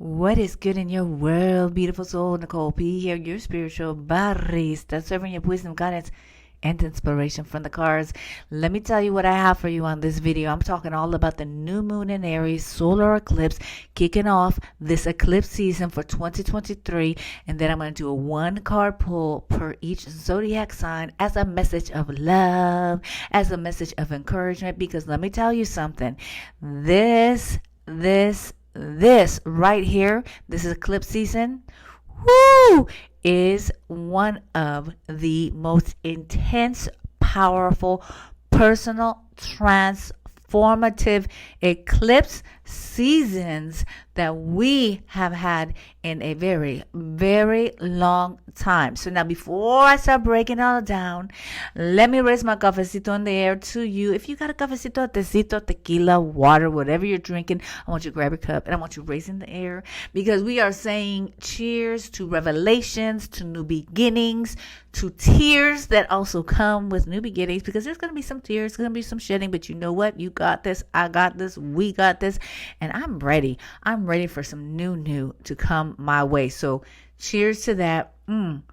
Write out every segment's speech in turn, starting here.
What is good in your world, beautiful soul? Nicole P here, your spiritual barista, serving your wisdom, guidance, and inspiration from the cards. Let me tell you what I have for you on this video. I'm talking all about the new moon in Aries, solar eclipse, kicking off this eclipse season for 2023. And then I'm going to do a one card pull per each zodiac sign as a message of love, as a message of encouragement. Because let me tell you something. This right here, this is eclipse season, woo, is one of the most intense, powerful, personal, transformative eclipse seasons that we have had in a very, very long time. So now, before I start breaking it all down, let me raise my cafecito in the air to you. If you got a cafecito, tecito, tequila, water, whatever you're drinking, I want you to grab your cup and I want you to raise in the air, because we are saying cheers to revelations, to new beginnings, to tears that also come with new beginnings, because there's going to be some tears, there's going to be some shedding, but you know what? You got this, I got this, we got this, and I'm ready. I'm ready for some new to come my way. So cheers to that. I'm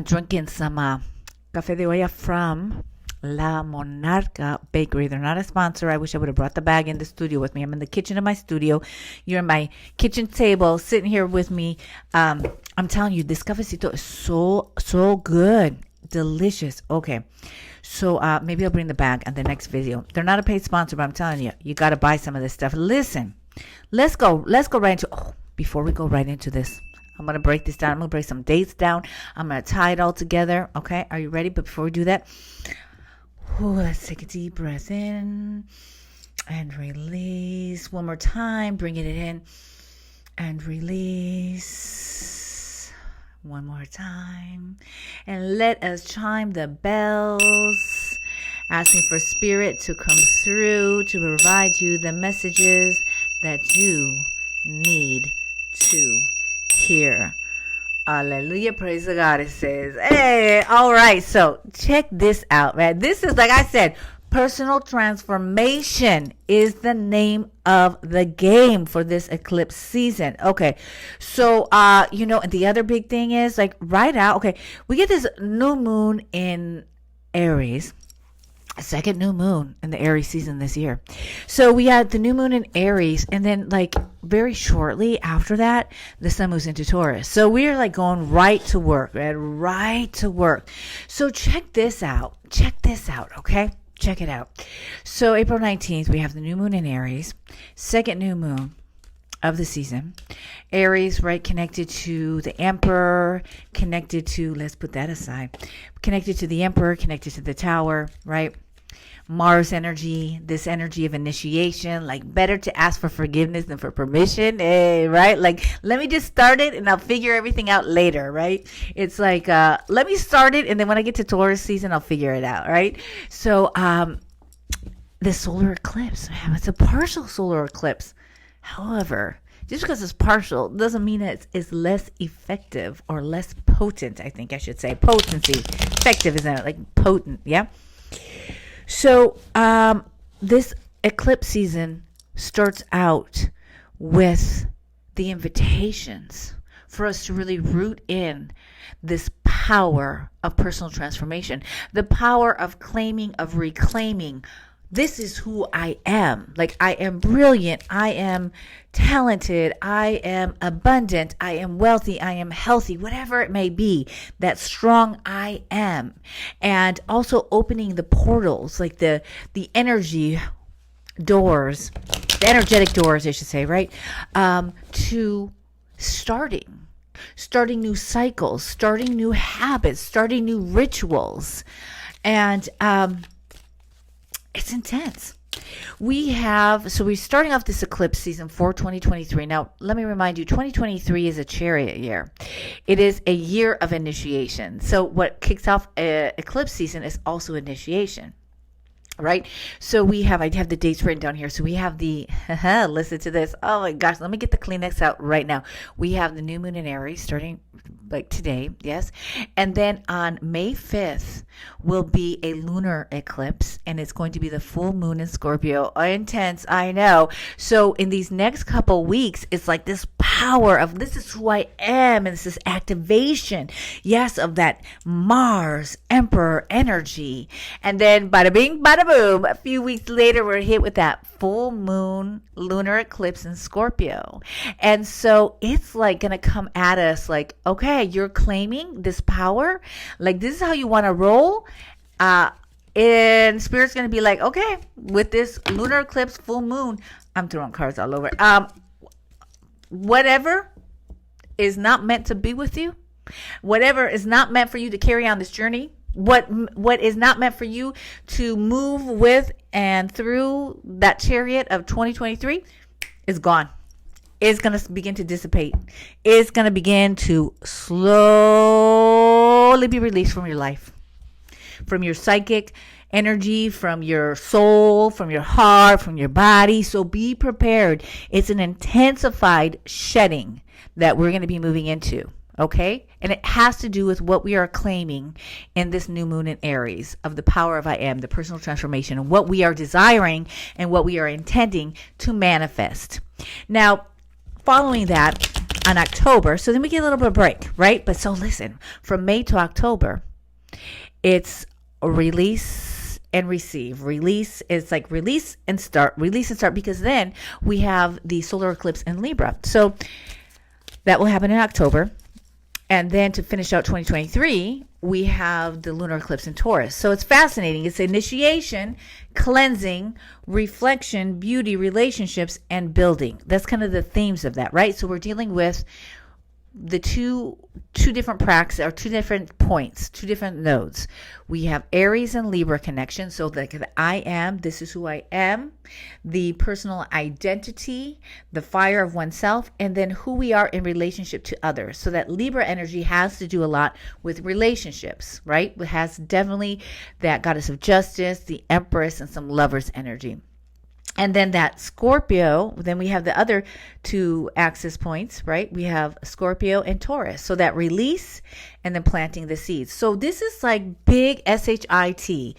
drinking some café de olla from La Monarca Bakery. They're not a sponsor. I wish I would have brought the bag in the studio with me. I'm in the kitchen of my studio. You're at my kitchen table sitting here with me. I'm telling you, this cafecito is so good. Delicious. Okay. So maybe I'll bring the bag on the next video. They're not a paid sponsor, but I'm telling you, you got to buy some of this stuff. Listen, let's go right into, before we go right into this, I'm going to break this down. I'm going to break some dates down. I'm going to tie it all together. Okay. Are you ready? But before we do that, let's take a deep breath in and release. One more time, bringing it in and release. One more time. And let us chime the bells, asking for spirit to come through to provide you the messages that you need to hear. Hallelujah. Praise the God, it says. Hey, all right. So check this out, man. This is, like I said, personal transformation is the name of the game for this eclipse season. Okay. So, and the other big thing is, like, right out. Okay. We get this new moon in Aries. Second new moon in the Aries season this year. So we had the new moon in Aries, and then like very shortly after that, the sun moves into Taurus. So we are like going right to work, right? Right to work. So check this out. Okay. Check it out. So April 19th, we have the new moon in Aries, second new moon of the season. Aries, right, connected to the Emperor, connected to, let's put that aside, connected to the Emperor, connected to the Tower, right? Mars energy, this energy of initiation, like better to ask for forgiveness than for permission, right? Like, let me just start it and I'll figure everything out later, right? It's like, let me start it, and then when I get to Taurus season, I'll figure it out, right? So, the solar eclipse, it's a partial solar eclipse. However, just because it's partial doesn't mean it's less effective or less potent, I think I should say. Potency. Effective isn't it? Like potent, yeah? So this eclipse season starts out with the invitations for us to really root in this power of personal transformation, the power of claiming, of reclaiming. This is who I am. Like, I am brilliant. I am talented. I am abundant. I am wealthy. I am healthy, whatever it may be, that strong I am. And also opening the portals, like the energy doors, the energetic doors, I should say, right? To starting new cycles, starting new habits, starting new rituals. And, it's intense. We're starting off this eclipse season for 2023. Now, let me remind you, 2023 is a Chariot year. It is a year of initiation. So what kicks off eclipse season is also initiation. Right? So I have the dates written down here. So we have listen to this. Oh my gosh, let me get the Kleenex out right now. We have the new moon in Aries starting like today, yes. And then on May 5th will be a lunar eclipse, and it's going to be the full moon in Scorpio. Intense, I know. So in these next couple weeks, it's like this power of this is who I am, and this is activation, yes, of that Mars Emperor energy. And then bada bing, bada boom, a few weeks later, we're hit with that full moon lunar eclipse in Scorpio. And so it's like going to come at us like, okay, you're claiming this power. Like, this is how you want to roll. And Spirit's going to be like, okay, with this lunar eclipse, full moon, I'm throwing cards all over. Whatever is not meant to be with you, whatever is not meant for you to carry on this journey, what is not meant for you to move with and through that chariot of 2023 is gone. It's going to begin to dissipate. It's going to begin to slowly be released from your life, from your psychic energy, from your soul, from your heart, from your body. So be prepared. It's an intensified shedding that we're going to be moving into. Okay? And it has to do with what we are claiming in this new moon in Aries of the power of I am, the personal transformation, and what we are desiring and what we are intending to manifest. Now, following that on October, so then we get a little bit of break, right? But so listen, from May to October, it's release and receive. Release is like release and start, because then we have the solar eclipse in Libra. So that will happen in October. And then to finish out 2023, we have the lunar eclipse in Taurus. So it's fascinating. It's initiation, cleansing, reflection, beauty, relationships, and building. That's kind of the themes of that, right? So we're dealing with the two different or 2 different points, 2 different nodes. We have Aries and Libra connection. So like the I am, this is who I am, the personal identity, the fire of oneself, and then who we are in relationship to others. So that Libra energy has to do a lot with relationships, right? It has definitely that goddess of justice, the Empress, and some lovers energy. And then that Scorpio, then we have the other 2 axis points, right? We have Scorpio and Taurus. So that release and then planting the seeds. So this is like big SHIT,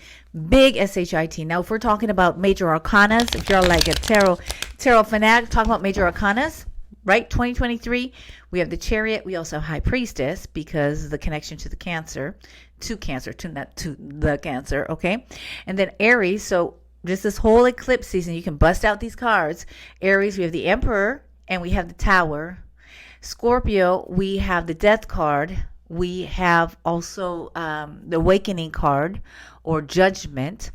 big SHIT. Now, if we're talking about major arcanas, if you're like a tarot fanatic, talking about major arcanas, right? 2023, we have the Chariot. We also have High Priestess because the connection to the Cancer, to the Cancer, okay? And then Aries, so just this whole eclipse season, you can bust out these cards. Aries, we have the Emperor and we have the Tower. Scorpio, we have the Death card. We have also the Awakening card or Judgment.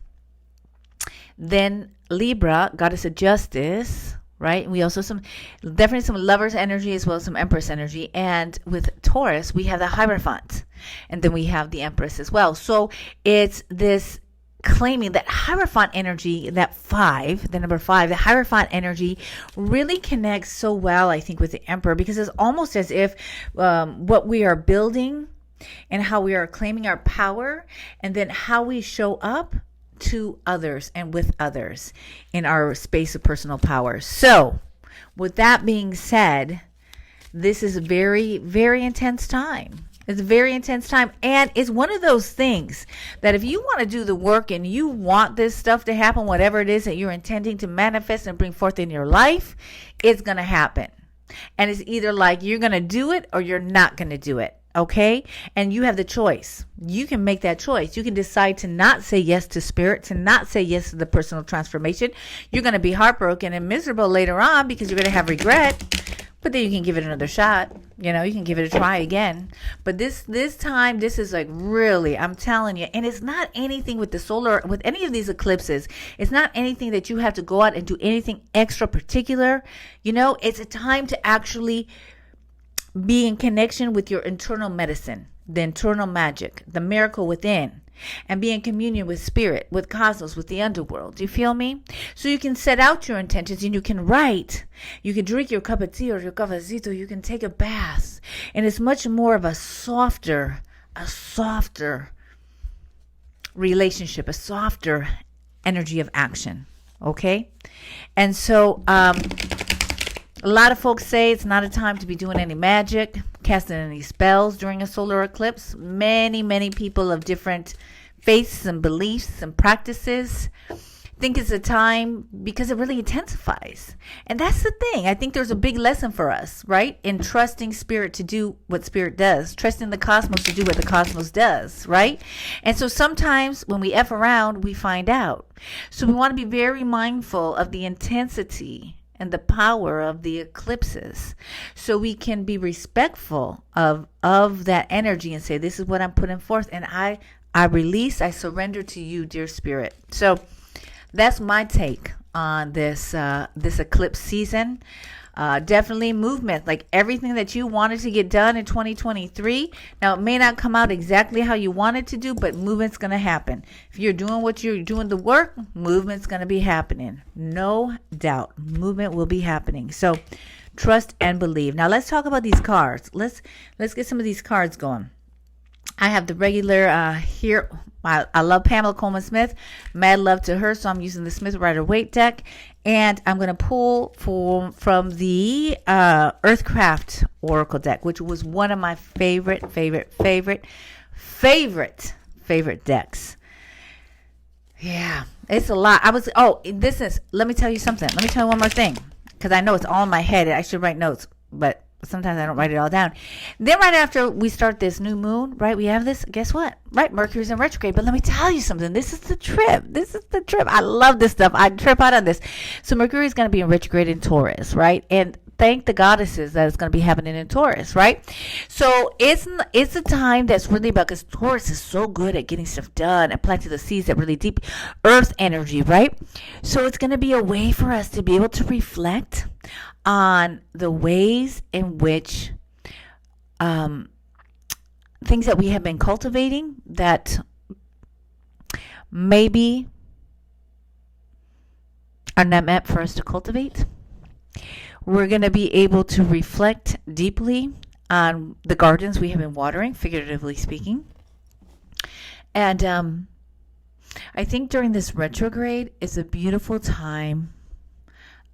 Then Libra, Goddess of Justice, right? We also definitely some Lovers energy as well as some Empress energy. And with Taurus, we have the Hierophant. And then we have the Empress as well. So it's this claiming that Hierophant energy, the number 5, the Hierophant energy really connects so well, I think, with the Emperor, because it's almost as if what we are building and how we are claiming our power and then how we show up to others and with others in our space of personal power. So with that being said, this is a very, very intense time. It's a very intense time, and it's one of those things that if you want to do the work and you want this stuff to happen, whatever it is that you're intending to manifest and bring forth in your life, it's going to happen. And it's either like you're going to do it or you're not going to do it, okay? And you have the choice. You can make that choice. You can decide to not say yes to Spirit, to not say yes to the personal transformation. You're going to be heartbroken and miserable later on because you're going to have regret. But then you can give it another shot. You can give it a try again. But this time, this is like really, I'm telling you. And it's not anything with with any of these eclipses. It's not anything that you have to go out and do anything extra particular. It's a time to actually be in connection with your internal medicine, the internal magic, the miracle within. And be in communion with Spirit, with cosmos, with the underworld. Do you feel me? So you can set out your intentions and you can write. You can drink your cup of tea or your cafecito. You can take a bath. And it's much more of a softer relationship, a softer energy of action. Okay. And so, a lot of folks say it's not a time to be doing any magic, casting any spells during a solar eclipse. Many people of different faiths and beliefs and practices think it's a time because it really intensifies. And that's the thing. I think there's a big lesson for us, right? In trusting spirit to do what spirit does, trusting the cosmos to do what the cosmos does, right? And so sometimes when we F around, we find out. So we want to be very mindful of the intensity and the power of the eclipses, so we can be respectful of that energy and say, this is what I'm putting forth, and I release, I surrender to you, dear spirit. So that's my take on this eclipse season. Definitely movement, like everything that you wanted to get done in 2023. Now, it may not come out exactly how you wanted to do, but movement's going to happen. If you're doing what you're doing, the work, movement's going to be happening. No doubt, movement will be happening. So trust and believe. Now, let's talk about these cards. Let's get some of these cards going. I have the regular here. I love Pamela Coleman Smith. Mad love to her. So I'm using the Smith Rider-Waite deck. And I'm going to pull from the Earthcraft Oracle deck, which was one of my favorite decks. Yeah, it's a lot. Let me tell you something. Let me tell you one more thing, because I know it's all in my head. I should write notes, but sometimes I don't write it all down. Then right after we start this new moon, right, we have this, guess what? Right, Mercury's in retrograde. But let me tell you something. This is the trip. I love this stuff. I trip out on this. So Mercury's going to be in retrograde in Taurus, right? And thank the goddesses that it's going to be happening in Taurus, right? So it's a time that's really about, because Taurus is so good at getting stuff done and planting the seeds, that really deep earth energy, right? So it's going to be a way for us to be able to reflect on the ways in which things that we have been cultivating that maybe are not meant for us to cultivate. We're going to be able to reflect deeply on the gardens we have been watering, figuratively speaking. And I think during this retrograde is a beautiful time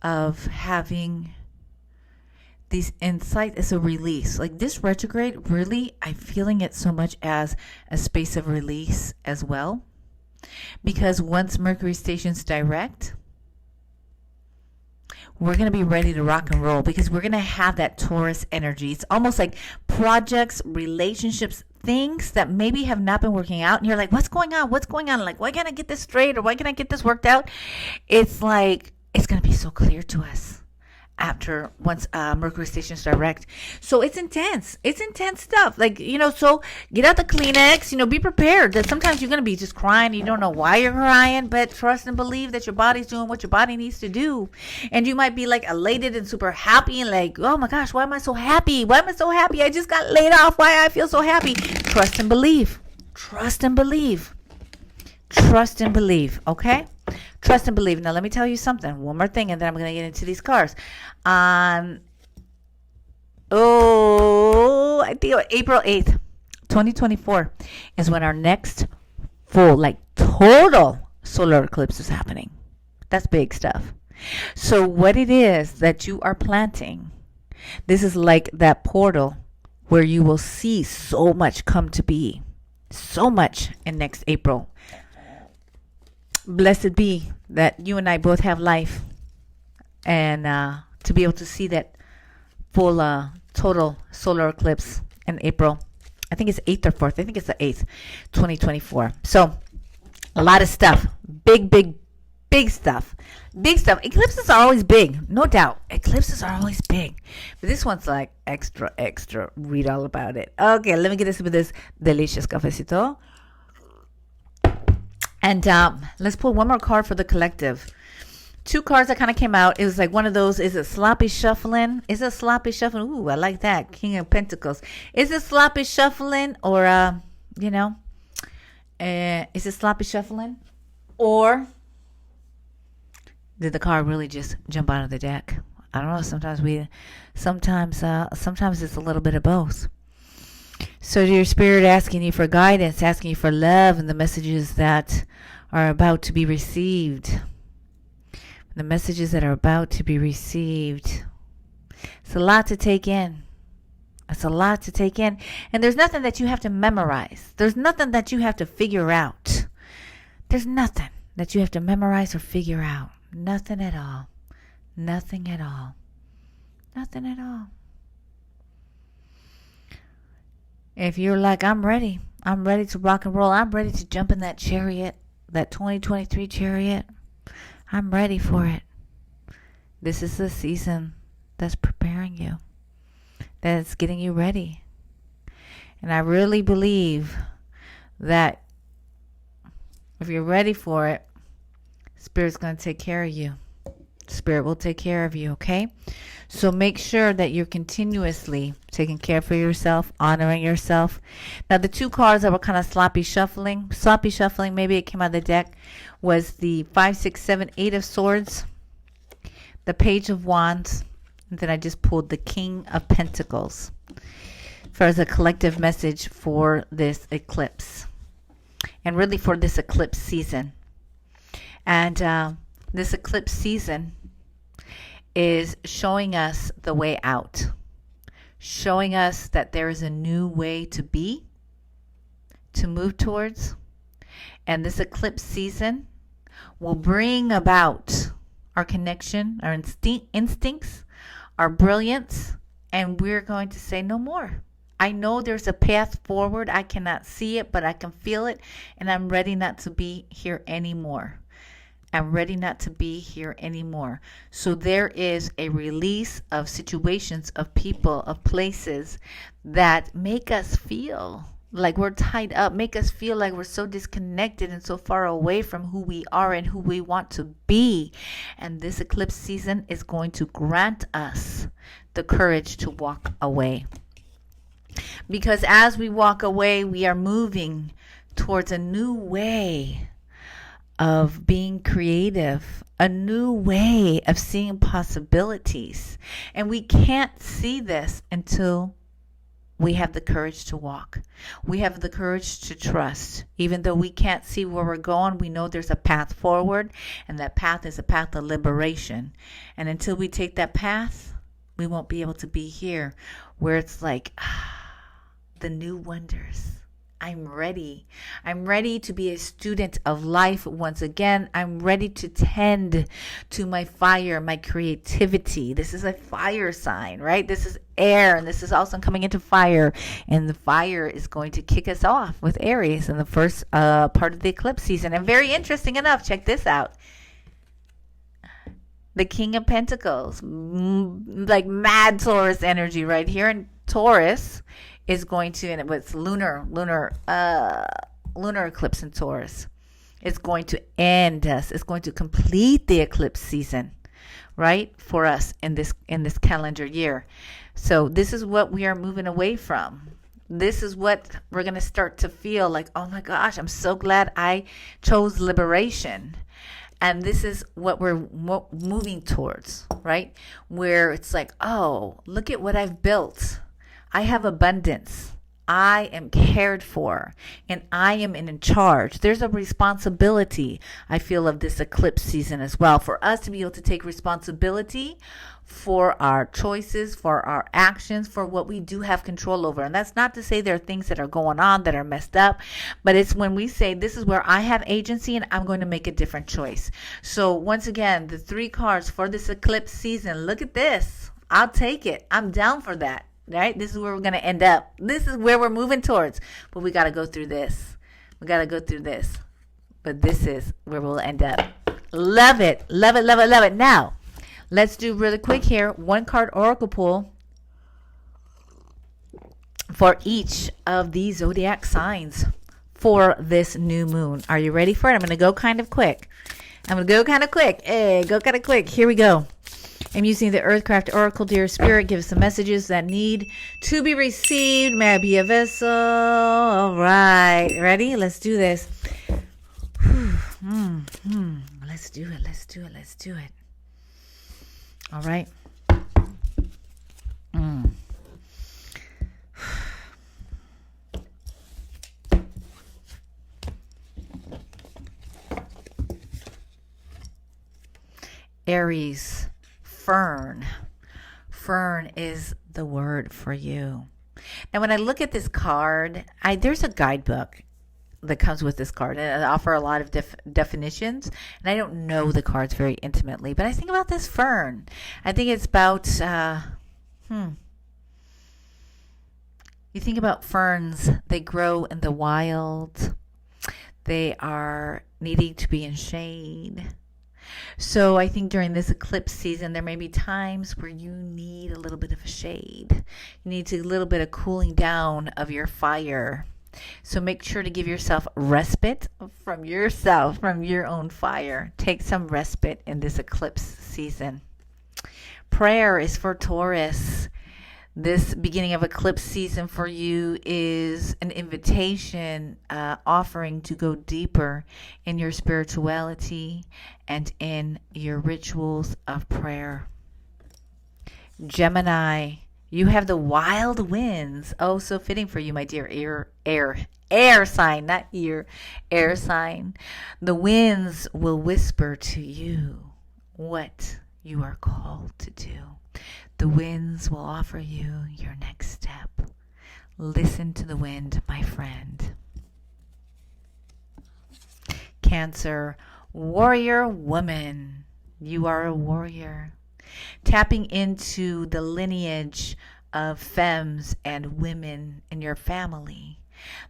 of having these insights. It's a release. Like this retrograde, really, I'm feeling it so much as a space of release as well. Because once Mercury stations direct, we're going to be ready to rock and roll, because we're going to have that Taurus energy. It's almost like projects, relationships, things that maybe have not been working out. And you're like, what's going on? Like, why can't I get this straight? Or why can't I get this worked out? It's like, it's going to be so clear to us once Mercury stations direct. So it's intense stuff. Like, so get out the Kleenex, be prepared that sometimes you're going to be just crying. You don't know why you're crying, but trust and believe that your body's doing what your body needs to do. And you might be like elated and super happy and like, oh my gosh, why am I so happy? I just got laid off. Why I feel so happy? Trust and believe. Okay? Trust and believe. Now, let me tell you something. One more thing, and then I'm going to get into these cards. I think April 8th, 2024 is when our next full, total solar eclipse is happening. That's big stuff. So what it is that you are planting, this is like that portal where you will see so much come to be. So much in next April. Blessed be that you and I both have life, and to be able to see that full total solar eclipse in April. I think it's 8th or 4th. I think it's the 8th, 2024. So a lot of stuff. Big stuff. Eclipses are always big, no doubt. Eclipses are always big. But this one's like extra. Read all about it. Okay, let me get this with this delicious cafecito. And let's pull one more card for the collective. Two cards that kind of came out. It was like one of those, is it sloppy shuffling? Ooh, I like that. King of Pentacles. Is it sloppy shuffling or, is it sloppy shuffling? Or did the card really just jump out of the deck? I don't know. Sometimes it's a little bit of both. So your spirit asking you for guidance, asking you for love, and the messages that are about to be received. The messages that are about to be received. It's a lot to take in. It's a lot to take in. And there's nothing that you have to memorize. There's nothing that you have to figure out. There's nothing that you have to memorize or figure out. Nothing at all. Nothing at all. Nothing at all. If you're like, I'm ready to rock and roll. I'm ready to jump in that chariot, that 2023 chariot. I'm ready for it. This is the season that's preparing you, that's getting you ready. And I really believe that if you're ready for it, Spirit's going to take care of you. Spirit will take care of you, okay? So make sure that you're continuously taking care for yourself, honoring yourself. Now, the two cards that were kind of sloppy shuffling, maybe it came out of the deck, was the 5, 6, 7, 8 of Swords, the Page of Wands, and then I just pulled the King of Pentacles for as a collective message for this eclipse, and really for this eclipse season. And this eclipse season is showing us the way out, showing us that there is a new way to be, to move towards. And this eclipse season will bring about our connection, our instincts, our brilliance, and we're going to say no more. I know there's a path forward. I cannot see it, but I can feel it, and I'm ready not to be here anymore. I'm ready not to be here anymore. So there is a release of situations, of people, of places that make us feel like we're tied up, make us feel like we're so disconnected and so far away from who we are and who we want to be. And this eclipse season is going to grant us the courage to walk away. Because as we walk away, we are moving towards a new way of being creative, a new way of seeing possibilities. And we can't see this until we have the courage to walk. We have the courage to trust. Even though we can't see where we're going, we know there's a path forward, and that path is a path of liberation. And until we take that path, we won't be able to be here where it's like, the new wonders. I'm ready. I'm ready to be a student of life once again. I'm ready to tend to my fire, my creativity. This is a fire sign, right? This is air, and this is also coming into fire. And the fire is going to kick us off with Aries in the first part of the eclipse season. And very interesting enough, check this out. The King of Pentacles, like mad Taurus energy right here. And Taurus is going to, and it was lunar eclipse in Taurus. It's going to end us. It's going to complete the eclipse season, right, for us in this calendar year. So this is what we are moving away from. This is what we're going to start to feel like, oh my gosh, I'm so glad I chose liberation. And this is what we're moving towards, right? Where it's like, oh, look at what I've built. I have abundance. I am cared for, and I am in charge. There's a responsibility, I feel, of this eclipse season as well, for us to be able to take responsibility for our choices, for our actions, for what we do have control over. And that's not to say there are things that are going on that are messed up, but it's when we say this is where I have agency and I'm going to make a different choice. So once again, the 3 cards for this eclipse season, look at this. I'll take it. I'm down for that. Right? This is where we're going to end up. This is where we're moving towards. But we got to go through this. We got to go through this. But this is where we'll end up. Love it. Love it, love it, love it. Now, let's do really quick here. 1 card oracle pull for each of these zodiac signs for this new moon. Are you ready for it? I'm going to go kind of quick. Hey, go kind of quick. Here we go. I'm using the Earthcraft Oracle. Dear Spirit, give us the messages that need to be received. May I be a vessel? All right. Ready? Let's do this. Let's do it. Let's do it. Let's do it. All right. Aries, fern. Fern is the word for you. Now, when I look at this card, there's a guidebook that comes with this card, and I offer a lot of definitions, and I don't know the cards very intimately, but I think about this fern. I think it's about, you think about ferns, they grow in the wild. They are needing to be in shade. So I think during this eclipse season, there may be times where you need a little bit of a shade. You need a little bit of cooling down of your fire. So make sure to give yourself respite from yourself, from your own fire. Take some respite in this eclipse season. Prayer is for Taurus. This beginning of eclipse season for you is an invitation, offering to go deeper in your spirituality and in your rituals of prayer. Gemini, you have the wild winds. Oh, so fitting for you, my dear air sign, not ear, air sign. The winds will whisper to you what you are called to do. The winds will offer you your next step. Listen to the wind, my friend. Cancer, warrior woman. You are a warrior. Tapping into the lineage of femmes and women in your family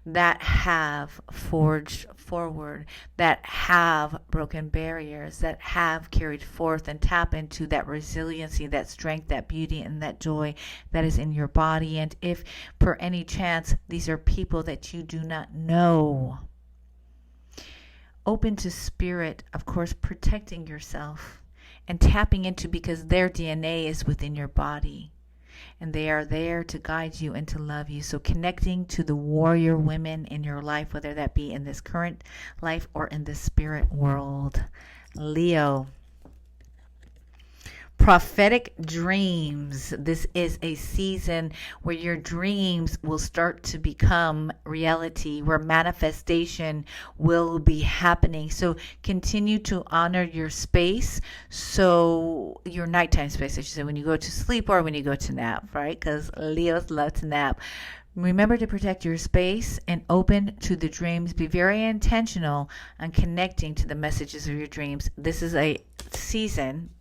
that have forged forward, that have broken barriers, that have carried forth and tap into that resiliency, that strength, that beauty, and that joy that is in your body. And if per any chance these are people that you do not know, open to spirit, of course, protecting yourself and tapping into, because their DNA is within your body. And they are there to guide you and to love you. So connecting to the warrior women in your life, whether that be in this current life or in the spirit world. Leo. Prophetic dreams. This is a season where your dreams will start to become reality, where manifestation will be happening. So continue to honor your space. So your nighttime space, I should say, when you go to sleep or when you go to nap, right? Because Leos love to nap. Remember to protect your space and open to the dreams. Be very intentional on connecting to the messages of your dreams. This is a season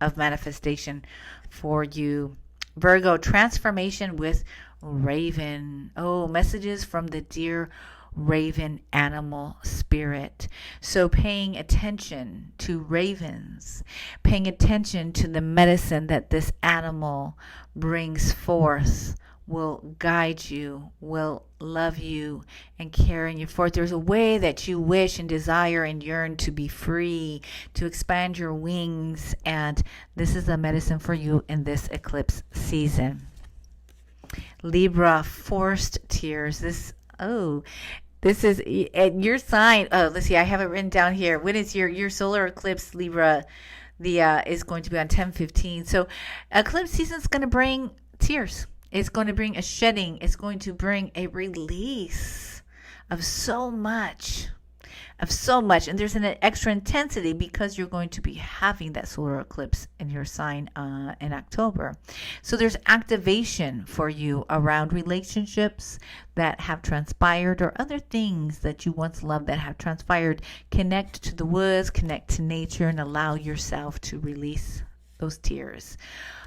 of manifestation for you. Virgo, transformation with raven. Oh, messages from the dear raven animal spirit. So paying attention to ravens, paying attention to the medicine that this animal brings forth, will guide you, will love you, and carry you forth. There's a way that you wish and desire and yearn to be free, to expand your wings, and this is a medicine for you in this eclipse season. Libra, forced tears. This is your sign. Oh, let's see, I have it written down here. When is your solar eclipse, Libra? Is going to be on 10/15. So eclipse season is going to bring tears. It's going to bring a shedding. It's going to bring a release of so much. And there's an extra intensity because you're going to be having that solar eclipse in your sign in October. So there's activation for you around relationships that have transpired or other things that you once loved that have transpired. Connect to the woods, connect to nature, and allow yourself to release those tears.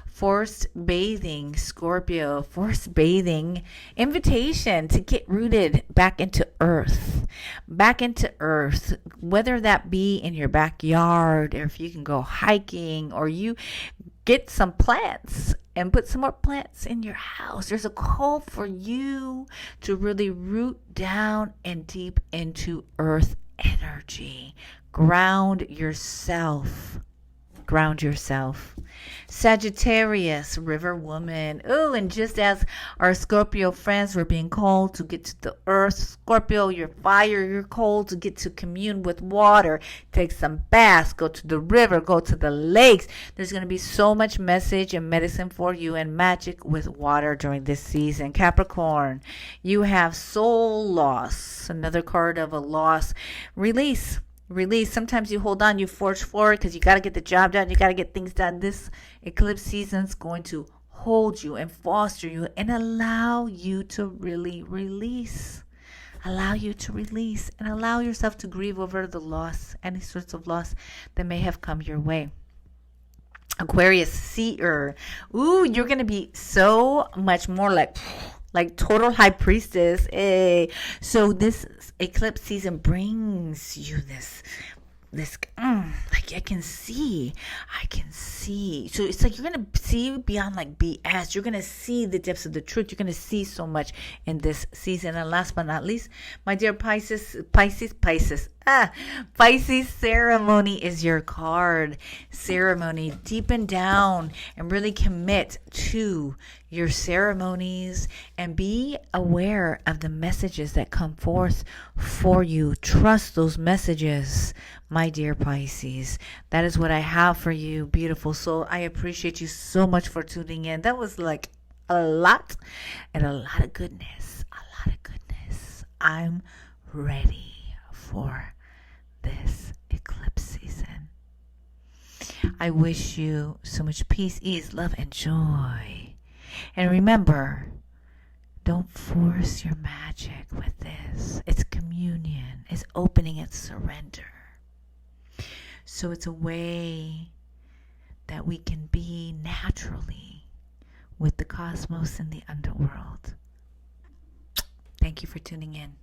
Forced bathing, Scorpio, forced bathing, invitation to get rooted back into earth, whether that be in your backyard, or if you can go hiking, or you get some plants and put some more plants in your house. There's a call for you to really root down and deep into earth energy. Ground yourself. Sagittarius, river woman. Oh, and just as our Scorpio friends were being called to get to the earth, Scorpio, your fire, you're called to get to commune with water, take some baths, go to the river, go to the lakes. There's going to be so much message and medicine for you and magic with water during this season. Capricorn, you have soul loss, another card of a loss. Release. release. Sometimes you hold on, you forge forward because you got to get the job done. You got to get things done. This eclipse season is going to hold you and foster you and allow you to really release. Allow you to release and allow yourself to grieve over the loss, any sorts of loss that may have come your way. Aquarius, seer. Ooh, you're going to be so much more like total high priestess. Hey. So this eclipse season brings you this like I can see. So it's like you're gonna see beyond like BS. You're gonna see the depths of the truth. You're gonna see so much in this season. And last but not least, my dear Pisces, ceremony is your card. Ceremony, deepen down and really commit to your ceremonies and be aware of the messages that come forth for you. Trust those messages, my dear Pisces. That is what I have for you, beautiful soul. I appreciate you so much for tuning in. That was like a lot and a lot of goodness. I'm ready for this eclipse season. I wish you so much peace, ease, love, and joy. And remember, don't force your magic with this. It's communion. It's opening. It's surrender. So it's a way that we can be naturally with the cosmos and the underworld. Thank you for tuning in.